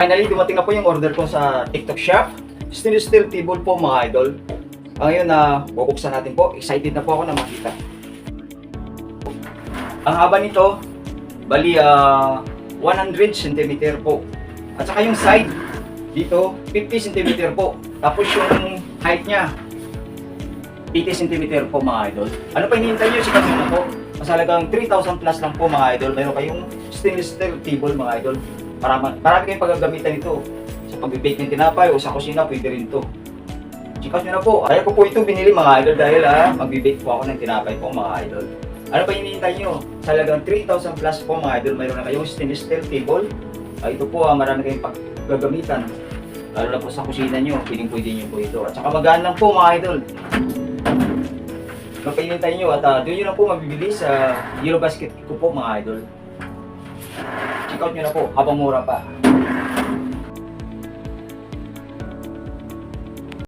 Finally, dumating na po yung order ko sa TikTok shop. Stainless steel table po mga idol. Ngayon na bubuksan natin po. Excited na po ako na makita. Ang haba nito, bali 100 cm po. At saka yung side dito, 50 cm po. Tapos yung height niya, 80 cm po mga idol. Ano pa hinihintay nyo? Sikat nyo na po. Masalagang 3,000 plus lang po mga idol. Meron kayong stainless steel table mga idol. Marami kayong paggagamitan ito. Sa pag-bake ng tinapay o sa kusina, pwede rin ito. Sikat nyo na po. Kaya ko po ito binili mga idol dahil mag-bake po ako ng tinapay po mga idol. Ano pa hinihintay nyo? Salagang 3,000 plus po mga idol. Mayroon na kayong stainless steel table. Ito po marami kayong paggagamitan. Lalo na po sa kusina nyo, pwede nyo po ito. At saka magaan lang po mga idol. Ano pa hinihintay nyo? At doon nyo na po mabibili sa Eurobasket ko po mga idol. Check out nyo na po habang mura pa.